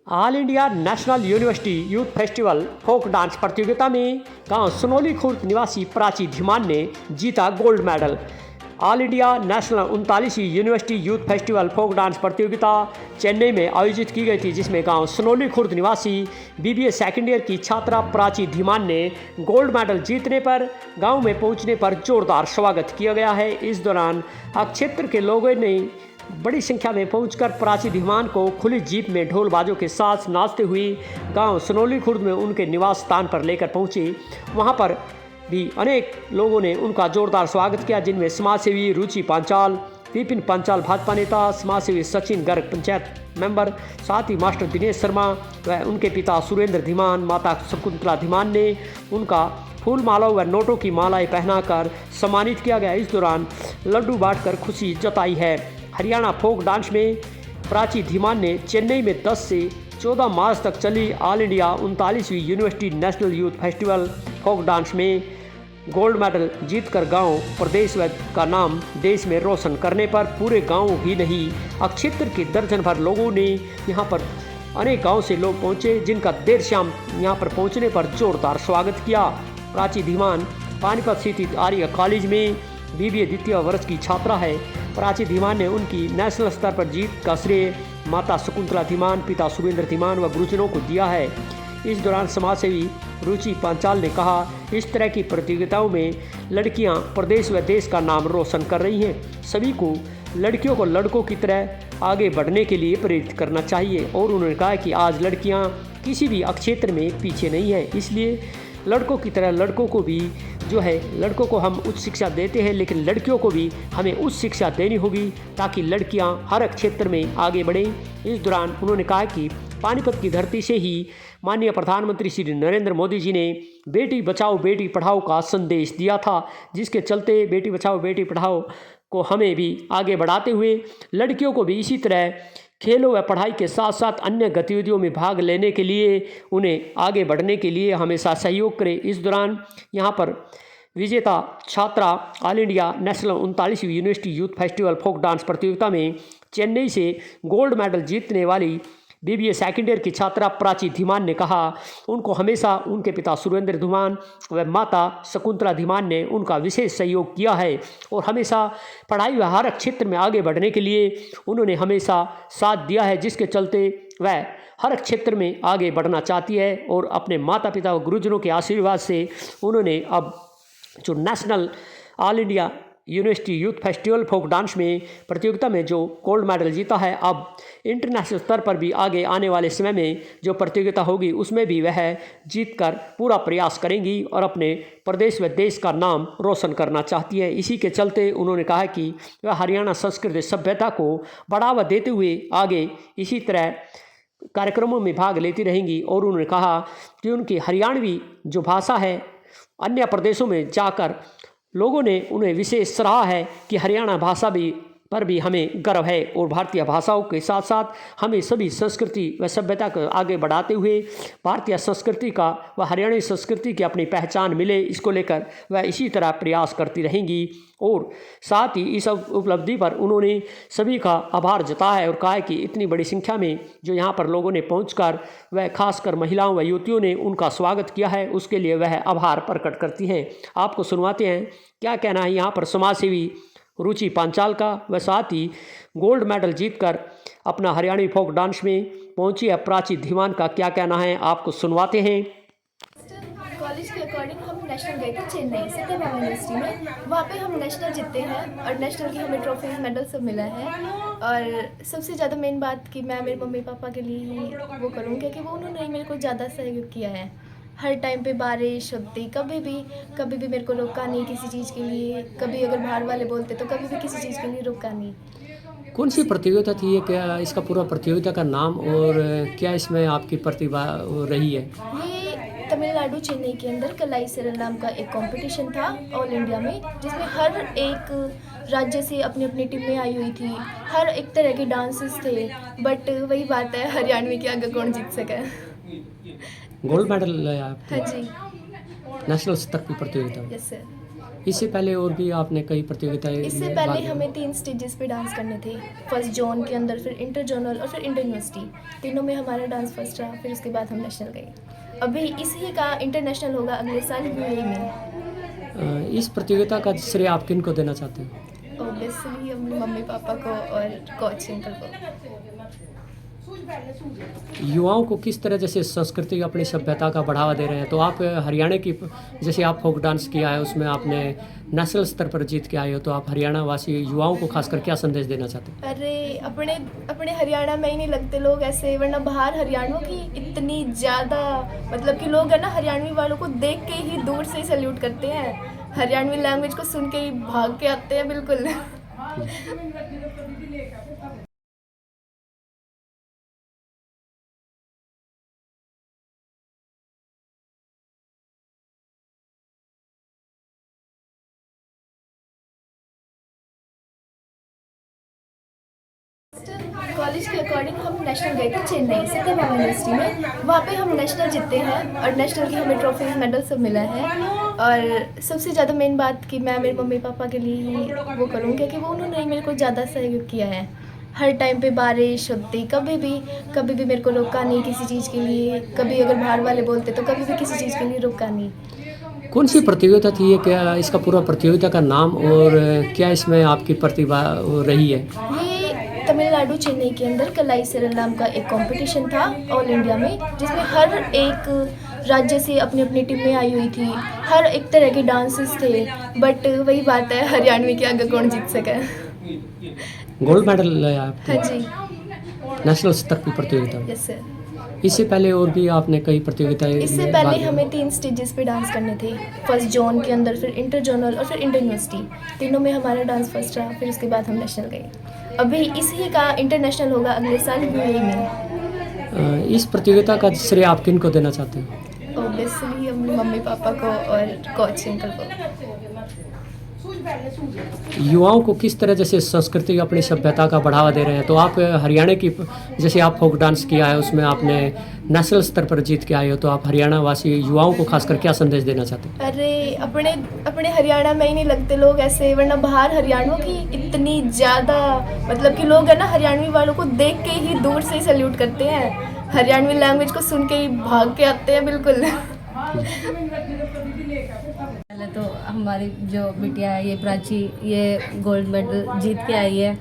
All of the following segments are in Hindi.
All India national university youth festival folk dance प्रतियोगिता में गांव सुनौली खुर्द निवासी प्राची धीमान ने जीता gold medal. All India national 39वीं university youth festival folk dance प्रतियोगिता चेन्नई में आयोजित की गई थी, जिसमें गांव सुनौली खुर्द निवासी बीबीए सेकेंड ईयर की छात्रा प्राची धीमान ने गोल्ड मेडल जीतने पर गांव में पहुंचने पर जोरदार स्वागत किया गया है। इस दौरान क्षेत्र के लोगों ने बड़ी संख्या में पहुंचकर प्राची धीमान को खुली जीप में ढोल बाजों के साथ नाचते हुए गांव सुनौली खुर्द में उनके निवास स्थान पर लेकर पहुंचे। वहां पर भी अनेक लोगों ने उनका जोरदार स्वागत किया, जिनमें समाजसेवी रुचि पांचाल, विपिन पांचाल भाजपा नेता, समाजसेवी सचिन गर्ग पंचायत मेंबर, साथ ही मास्टर दिनेश शर्मा व उनके पिता सुरेंद्र धीमान, माता शकुंतला धीमान ने उनका फूल मालाओं व नोटों की मालाएं पहनाकर सम्मानित किया गया। इस दौरान लड्डू बांटकर खुशी जताई है। हरियाणा फोक डांस में प्राची धीमान ने चेन्नई में 10 से 14 मार्च तक चली ऑल इंडिया 39वीं university national youth festival folk dance में गोल्ड मेडल जीतकर गांव प्रदेश का नाम देश में रोशन करने पर पूरे गांव ही नहीं, क्षेत्र के दर्जन भर लोगों ने यहां पर अनेक गांव से लोग पहुंचे, जिनका देर शाम यहां पर पहुंचने पर जोरदार स्वागत किया। प्राची धीमान पानीपत स्थित आर्य कॉलेज में बीबीए द्वितीय वर्ष की छात्रा है। प्राची धीमान ने उनकी नेशनल स्तर पर जीत का श्रेय माता शकुंतला धीमान, पिता सुरेंद्र धीमान व गुरुजनों को दिया है। इस दौरान समाजसेवी रुचि पांचाल ने कहा, इस तरह की प्रतियोगिताओं में लड़कियां प्रदेश व देश का नाम रोशन कर रही हैं। सभी को लड़कियों को लड़कों की तरह आगे बढ़ने के लिए प्रेरित करना चाहिए। और उन्होंने कहा कि आज लड़कियां किसी भी क्षेत्र में पीछे नहीं है, इसलिए लड़कों की तरह लड़कों को भी जो है, लड़कों को हम उच्च शिक्षा देते हैं, लेकिन लड़कियों को भी हमें उच्च शिक्षा देनी होगी ताकि लड़कियां हर क्षेत्र में आगे बढ़ें। इस दौरान उन्होंने कहा कि पानीपत की धरती से ही माननीय प्रधानमंत्री श्री नरेंद्र मोदी जी ने बेटी बचाओ बेटी पढ़ाओ का संदेश दिया था, जिसके चलते बेटी बचाओ बेटी पढ़ाओ को हमें भी आगे बढ़ाते हुए लड़कियों को भी इसी तरह खेलों व पढ़ाई के साथ साथ अन्य गतिविधियों में भाग लेने के लिए, उन्हें आगे बढ़ने के लिए हमेशा सहयोग करें। इस दौरान यहाँ पर विजेता छात्रा ऑल इंडिया नेशनल 39वीं university youth festival folk dance प्रतियोगिता में चेन्नई से गोल्ड मेडल जीतने वाली बीबीए सेकेंड ईयर की छात्रा प्राची धीमान ने कहा, उनको हमेशा उनके पिता सुरेंद्र धीमान व माता शकुंतला धीमान ने उनका विशेष सहयोग किया है और हमेशा पढ़ाई व हर क्षेत्र में आगे बढ़ने के लिए उन्होंने हमेशा साथ दिया है, जिसके चलते वह हर क्षेत्र में आगे बढ़ना चाहती है। और अपने माता पिता व गुरुजनों के आशीर्वाद से उन्होंने अब जो national all India university youth festival folk dance में प्रतियोगिता में जो गोल्ड मेडल जीता है, अब इंटरनेशनल स्तर पर भी आगे आने वाले समय में जो प्रतियोगिता होगी उसमें भी वह जीतकर पूरा प्रयास करेंगी और अपने प्रदेश व देश का नाम रोशन करना चाहती है। इसी के चलते उन्होंने कहा कि वह हरियाणा संस्कृति सभ्यता को बढ़ावा देते हुए आगे इसी तरह कार्यक्रमों में भाग लेती रहेंगी। और उन्होंने कहा कि उनकी हरियाणवी जो भाषा है, अन्य प्रदेशों में जाकर लोगों ने उन्हें विशेष सराहा है कि हरियाणा भाषा पर भी हमें गर्व है और भारतीय भाषाओं के साथ साथ हमें सभी संस्कृति व सभ्यता को आगे बढ़ाते हुए भारतीय संस्कृति का व हरियाणवी संस्कृति की अपनी पहचान मिले, इसको लेकर वह इसी तरह प्रयास करती रहेंगी। और साथ ही इस उपलब्धि पर उन्होंने सभी का आभार जताया है और कहा है कि इतनी बड़ी संख्या में जो यहाँ पर लोगों ने पहुँचकर वह खासकर महिलाओं व युवतियों ने उनका स्वागत किया है, उसके लिए वह आभार प्रकट करती हैं। आपको सुनवाते हैं क्या कहना है यहाँ पर समाजसेवी रुचि पांचाल का, व साथ ही गोल्ड मेडल जीतकर अपना हरियाणवी फोक डांस में पहुंची है प्राची धीमान का क्या कहना है, आपको सुनवाते हैं। कॉलेज के अकॉर्डिंग हम नेशनल गए थे चेन्नई सत्यभामा यूनिवर्सिटी में, वहाँ पे हम नेशनल जीते हैं और नेशनल की हमें ट्रॉफी मेडल सब मिला है। और सबसे ज़्यादा मेन बात कि मैं मेरे मम्मी पापा के लिए ही वो करूँ, क्योंकि वो उन्होंने मेरे को ज़्यादा सहयोग किया है। हर टाइम पे बारिश होती, कभी भी मेरे को रोका नहीं किसी चीज़ के लिए। कभी अगर बाहर वाले बोलते तो कभी भी किसी चीज़ के लिए रोका नहीं। कौन सी प्रतियोगिता थी ये, क्या इसका पूरा प्रतियोगिता का नाम और क्या इसमें आपकी प्रतिभा रही है? ये तमिलनाडु चेन्नई के अंदर कलाई सरल नाम का एक कंपटीशन था ऑल इंडिया में, जिसमें हर एक राज्य से अपनी अपनी टीमें आई हुई थी, हर एक तरह के डांसेस थे। बट वही बात है, हरियाणवी के आगे कौन जीत सके। गोल्ड मेडल लाया हाँ जी, नेशनल स्तर की प्रतियोगिता में। Yes sir. इससे पहले और भी आपने कई प्रतियोगिताएं इससे में पहले भाग लिया? हमें 3 स्टेजेस पे डांस करने थे। फर्स्ट जोन के अंदर, फिर इंटर जोनल और फिर इंटर यूनिवर्सिटी। तीनों में हमारा डांस फर्स्ट रहा, फिर उसके बाद हम नेशनल गए। अभी इसी का इंटरनेशनल होगा अगले साल यूएई में। इस प्रतियोगिता का श्रेय आप किन को देना चाहते हैं? ऑब्वियसली अपने मम्मी पापा को और कोच अंकल को। युवाओं को किस तरह जैसे संस्कृति अपनी सभ्यता का बढ़ावा दे रहे हैं, तो आप हरियाणा की जैसे आप फोक डांस किया है उसमें आपने नेशनल स्तर पर जीत के आए हो, तो आप हरियाणा वासी युवाओं को खासकर क्या संदेश देना चाहते हैं? अरे अपने अपने हरियाणा में ही नहीं लगते लोग ऐसे, वरना बाहर हरियाणा की इतनी ज़्यादा मतलब कि लोग है ना हरियाणवी वालों को देख के ही दूर से ही सैल्यूट करते हैं। हरियाणवी लैंग्वेज को सुन के ही भाग के आते हैं बिल्कुल। कॉलेज के अकॉर्डिंग हम नेशनल गए थे चेन्नई सत्यभामा यूनिवर्सिटी में। वहाँ पे हम नेशनल जीते हैं और नेशनल की हमें ट्रॉफीज मेडल सब मिला है। और सबसे ज़्यादा मेन बात कि मैं मेरे मम्मी पापा के लिए ही वो करूँ, क्योंकि वो उन्होंने मेरे को ज़्यादा सहयोग किया है। हर टाइम पे बारिश होती, कभी भी मेरे को रोका नहीं किसी चीज़ के लिए। कभी अगर बाहर वाले बोलते तो कभी भी किसी चीज़ के लिए रोका नहीं। कौन सी प्रतियोगिता थी ये, क्या इसका पूरा प्रतियोगिता का नाम और क्या इसमें आपकी प्रतिभा रही है? ये तमिलनाडु चेन्नई के अंदर कलाई सरल नाम का एक कंपटीशन था ऑल इंडिया में, जिसमें हर एक राज्य से अपनी अपनी टीमें आई हुई थी। हर एक तरह के डांसेस थे, बट वही बात है हरियाणवी के आगे कौन जीत सके। गोल्ड मेडल लाया आपने? हाँ जी, नेशनल स्तर की प्रतियोगिता में। Yes sir. इससे पहले और भी आपने कई प्रतियोगिताएं इससे में भाग पहले लिया? हमें 3 स्टेजेस पे डांस करने थे। फर्स्ट जोन के अंदर, फिर इंटर जोनल और फिर इंटर यूनिवर्सिटी। तीनों में हमारा डांस फर्स्ट रहा, फिर उसके बाद हम नेशनल गए। अभी इसी का इंटरनेशनल होगा अगले साल यूएई में। इस प्रतियोगिता का श्रेय आप किन को देना चाहते हैं? ऑब्वियसली अपने मम्मी पापा को और कोच अंकल को। युवाओं को किस तरह जैसे संस्कृति अपनी सभ्यता का बढ़ावा दे रहे हैं, तो आप हरियाणा की जैसे आप फोक डांस किया है उसमें आपने नेशनल स्तर पर जीत के आए हो, तो आप हरियाणा वासी युवाओं को खासकर क्या संदेश देना चाहते हैं? अरे अपने हरियाणा में ही नहीं लगते लोग ऐसे, वरना बाहर हरियाणा की इतनी ज़्यादा मतलब कि लोग है ना हरियाणवी वालों को देख के ही दूर से ही सैल्यूट करते हैं। हरियाणवी लैंग्वेज को सुन के ही भाग के आते हैं बिल्कुल। पहले तो हमारी जो बिटिया है ये प्राची, ये गोल्ड मेडल जीत के आई है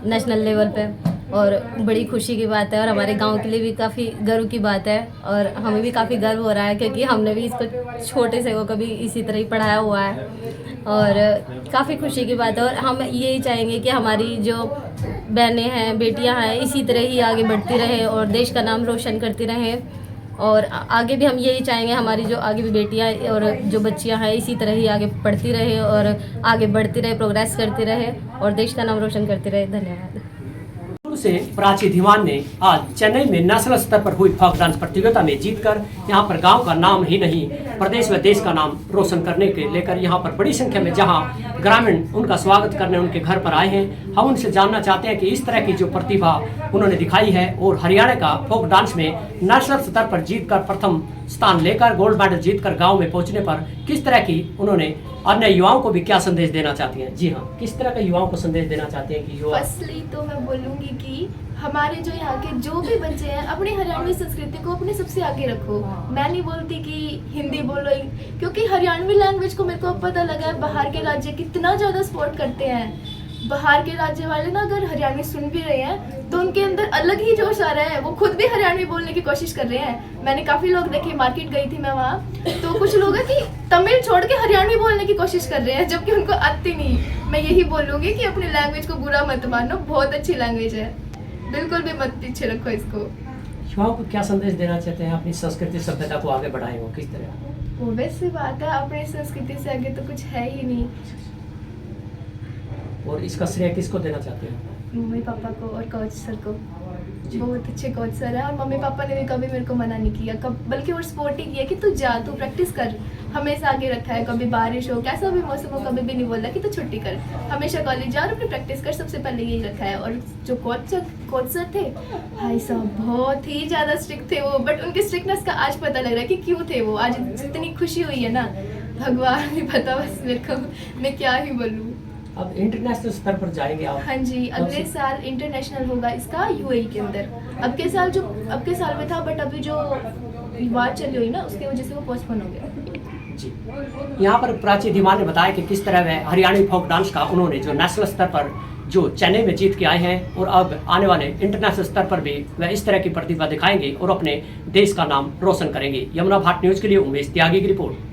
नेशनल लेवल पे, और बड़ी खुशी की बात है और हमारे गांव के लिए भी काफ़ी गर्व की बात है। और हमें भी काफ़ी गर्व हो रहा है क्योंकि हमने भी इसको छोटे से को कभी इसी तरह ही पढ़ाया हुआ है, और काफ़ी खुशी की बात है। और हम यही चाहेंगे कि हमारी जो बहनें हैं, बेटियां हैं, इसी तरह ही आगे बढ़ती रहें और देश का नाम रोशन करती रहें। और आगे भी हम यही चाहेंगे हमारी जो आगे भी बेटियां और जो बच्चियां हैं इसी तरह ही आगे पढ़ती रहे और आगे बढ़ती रहे, प्रोग्रेस करती रहे और देश का नाम रोशन करती रहे। धन्यवाद। से प्राची धीमान ने आज चेन्नई में नेशनल स्तर पर हुई फोक डांस प्रतियोगिता में जीतकर यहां पर गांव का नाम ही नहीं प्रदेश व देश का नाम रोशन करने के लेकर यहां पर बड़ी संख्या में जहां ग्रामीण उनका स्वागत करने उनके घर पर आए हैं। हम उनसे जानना चाहते हैं कि इस तरह की जो प्रतिभा उन्होंने दिखाई है और हरियाणा का फोक डांस में नेशनल स्तर पर जीतकर प्रथम स्थान लेकर गोल्ड मेडल जीतकर गाँव में पहुँचने पर किस तरह की उन्होंने अन्य युवाओं को भी क्या संदेश देना चाहती हैं? जी हाँ, किस तरह के युवाओं को संदेश देना चाहते हैं कि युवा? फर्स्टली तो मैं बोलूँगी कि हमारे जो यहाँ के जो भी बच्चे हैं अपनी हरियाणवी संस्कृति को अपने सबसे आगे रखो। मैं नहीं बोलती कि हिंदी बोलो, क्योंकि हरियाणवी लैंग्वेज को मेरे को अब पता लगा है बाहर के राज्य कितना ज़्यादा सपोर्ट करते हैं। बाहर के राज्य वाले ना अगर हरियाणवी सुन भी रहे हैं तो उनके अंदर अलग ही जोश आ रहा है, वो खुद भी हरियाणवी बोलने की कोशिश कर रहे हैं। मैंने काफ़ी लोग देखे, मार्केट गई थी मैं वहाँ, तो कुछ लोग हैं कि तमिल छोड़ के हरियाणवी बोलने की कोशिश कर रहे हैं जबकि उनको आती नहीं। मैं यही बोलूँगी कि अपनी लैंग्वेज को बुरा मत मानो, बहुत अच्छी लैंग्वेज है, बिल्कुल भी मत पीछे रखो इसको। युवाओं को क्या संदेश देना चाहते हैं अपनी संस्कृति सभ्यता को आगे बढ़ाएं, वो किस तरह? वो वैसी बात है, अपनी संस्कृति से आगे तो कुछ है ही नहीं। और इसका श्रेय किसको देना चाहते हैं? मम्मी पापा को और कोच सर को। बहुत अच्छे कोच सर है और मम्मी पापा ने भी कभी मेरे को मना नहीं किया, बल्कि और सपोर्ट ही किया कि तू जा, तू प्रैक्टिस कर, हमेशा आगे रखा है। कभी बारिश हो, कैसा भी मौसम हो, कभी भी नहीं बोला कि तू छुट्टी कर, हमेशा कॉलेज जा और अपनी प्रैक्टिस कर, सबसे पहले यही रखा है। और जो कोच सर थे भाई साहब बहुत ही ज़्यादा स्ट्रिक्ट थे वो, बट उनके स्ट्रिक्टनेस का आज पता लग रहा है कि क्यों थे वो। आज जितनी खुशी हुई है ना भगवान ही पता, बस मेरे को मैं क्या ही बोलूँ। अब इंटरनेशनल स्तर पर जाएंगे आप? हाँ जी, अगले साल इंटरनेशनल होगा इसका यूएई के अंदर। अब के साल में था, बट अभी जो बात चली हुई ना उसकी वजह से वो पोस्टपोन हो गया। जी, यहाँ पर प्राची धीमान ने बताया कि किस तरह वह हरियाणवी फोक डांस का उन्होंने जो नेशनल स्तर पर जो चेन्नई में जीत के आए हैं और अब आने वाले इंटरनेशनल स्तर पर भी वह इस तरह की प्रतिभा दिखाएंगे और अपने देश का नाम रोशन करेंगे। यमुना भाट न्यूज़ के लिए उमेश त्यागी की रिपोर्ट।